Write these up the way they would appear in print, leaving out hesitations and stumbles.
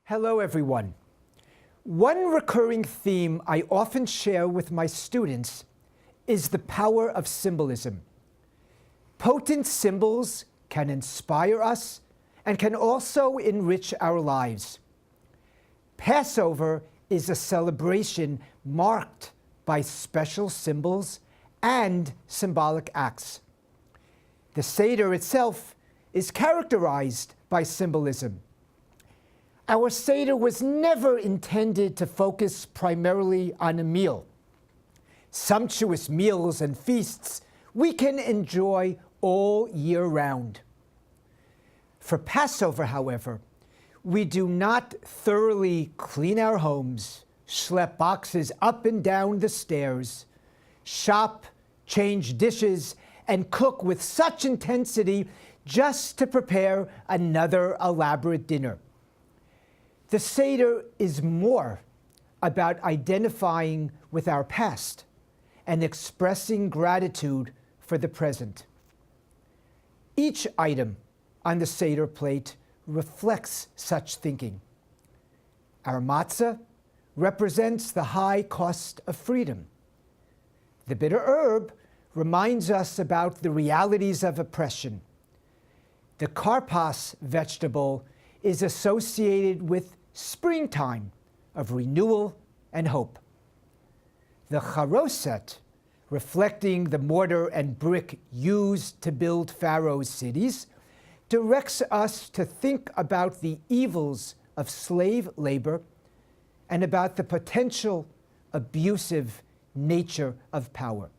Hello, everyone. One recurring theme I often share with my students is the power of symbolism. Potent symbols can inspire us and can also enrich our lives. Passover is a celebration marked by special symbols and symbolic acts. The Seder itself is characterized by symbolism. Our Seder was never intended to focus primarily on a meal. Sumptuous meals and feasts we can enjoy all year round. For Passover, however, we do not thoroughly clean our homes, schlep boxes up and down the stairs, shop, change dishes, and cook with such intensity just to prepare another elaborate dinner. The Seder is more about identifying with our past and expressing gratitude for the present. Each item on the Seder plate reflects such thinking. Our matzah represents the high cost of freedom. The bitter herb reminds us about the realities of oppression. The karpas vegetable is associated with springtime of renewal and hope. The charoset, reflecting the mortar and brick used to build Pharaoh's cities, directs us to think about the evils of slave labor and about the potential abusive nature of power.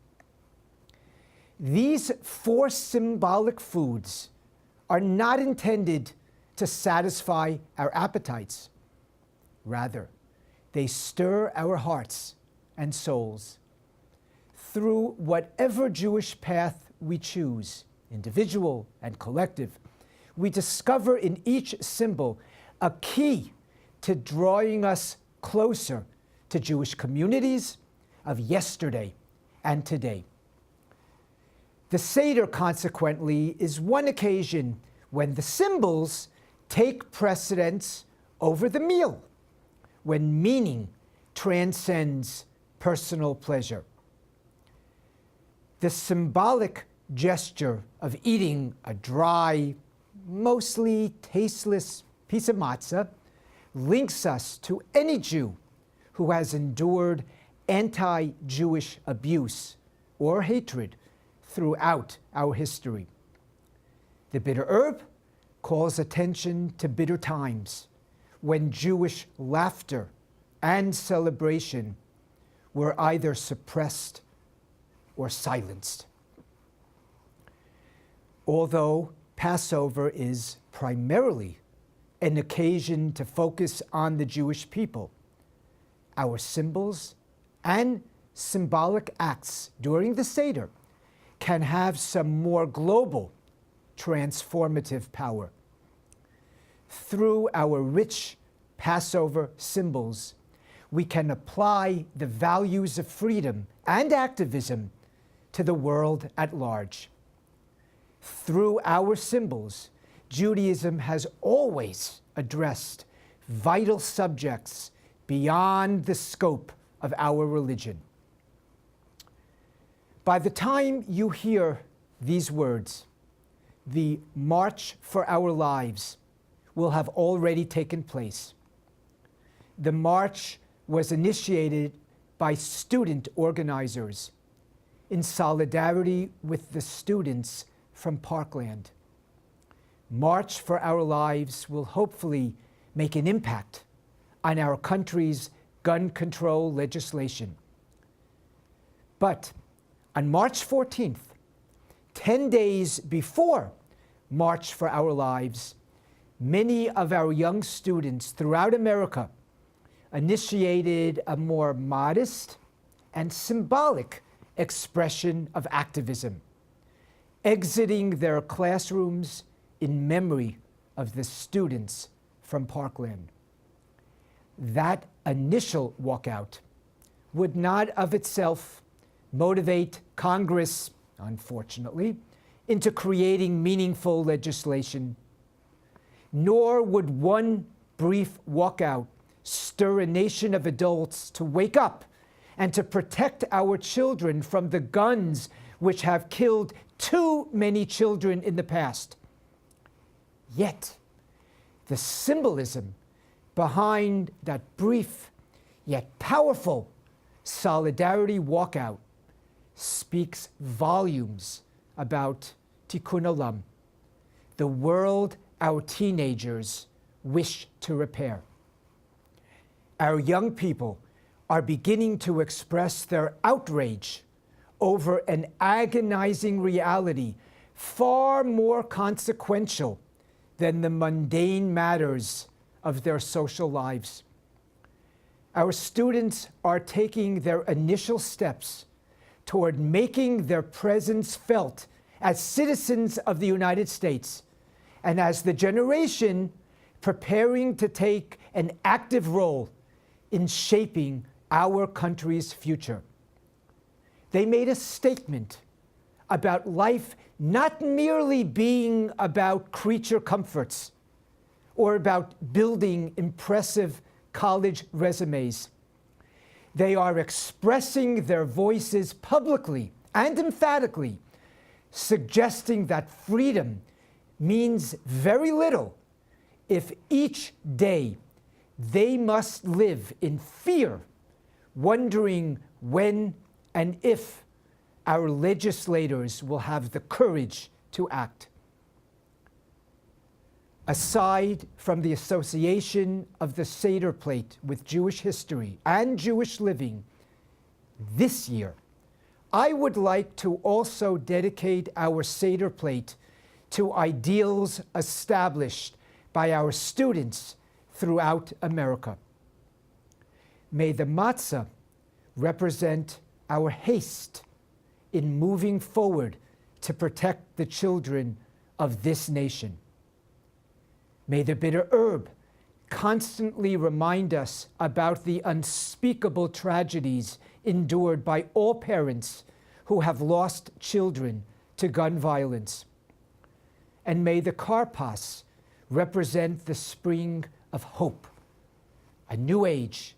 These four symbolic foods are not intended to satisfy our appetites. Rather, they stir our hearts and souls. Through whatever Jewish path we choose, individual and collective, we discover in each symbol a key to drawing us closer to Jewish communities of yesterday and today. The Seder, consequently, is one occasion when the symbols take precedence over the meal, when meaning transcends personal pleasure. The symbolic gesture of eating a dry, mostly tasteless piece of matzah links us to any Jew who has endured anti-Jewish abuse or hatred throughout our history. The bitter herb calls attention to bitter times when Jewish laughter and celebration were either suppressed or silenced. Although Passover is primarily an occasion to focus on the Jewish people, our symbols and symbolic acts during the Seder can have some more global transformative power. Through our rich Passover symbols, we can apply the values of freedom and activism to the world at large. Through our symbols, Judaism has always addressed vital subjects beyond the scope of our religion. By the time you hear these words, the March for Our Lives will have already taken place. The march was initiated by student organizers in solidarity with the students from Parkland. March for Our Lives will hopefully make an impact on our country's gun control legislation. But on March 14th, 10 days before March for Our Lives, many of our young students throughout America initiated a more modest and symbolic expression of activism, exiting their classrooms in memory of the students from Parkland. That initial walkout would not of itself motivate Congress, unfortunately, into creating meaningful legislation, nor would one brief walkout stir a nation of adults to wake up and to protect our children from the guns which have killed too many children in the past. Yet, the symbolism behind that brief yet powerful solidarity walkout speaks volumes about Tikkun Olam, the world our teenagers wish to repair. Our young people are beginning to express their outrage over an agonizing reality far more consequential than the mundane matters of their social lives. Our students are taking their initial steps toward making their presence felt as citizens of the United States and as the generation preparing to take an active role in shaping our country's future. They made a statement about life not merely being about creature comforts or about building impressive college resumes. They are expressing their voices publicly and emphatically, suggesting that freedom means very little if each day they must live in fear, wondering when and if our legislators will have the courage to act. Aside from the association of the Seder plate with Jewish history and Jewish living, this year, I would like to also dedicate our Seder plate to ideals established by our students throughout America. May the matzah represent our haste in moving forward to protect the children of this nation. May the bitter herb constantly remind us about the unspeakable tragedies endured by all parents who have lost children to gun violence. And may the karpas represent the spring of hope, a new age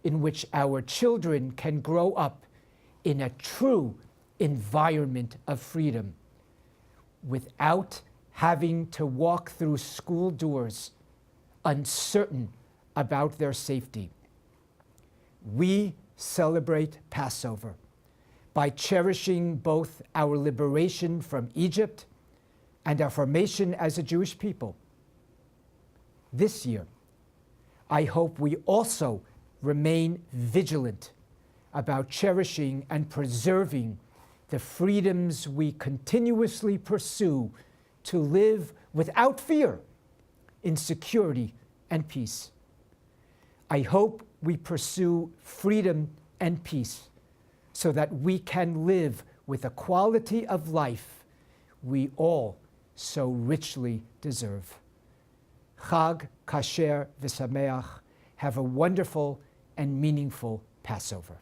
in which our children can grow up in a true environment of freedom without having to walk through school doors uncertain about their safety. We celebrate Passover by cherishing both our liberation from Egypt and our formation as a Jewish people. This year, I hope we also remain vigilant about cherishing and preserving the freedoms we continuously pursue to live without fear in security and peace. I hope we pursue freedom and peace so that we can live with a quality of life we all so richly deserve. Chag Kasher V'Sameach. Have a wonderful and meaningful Passover.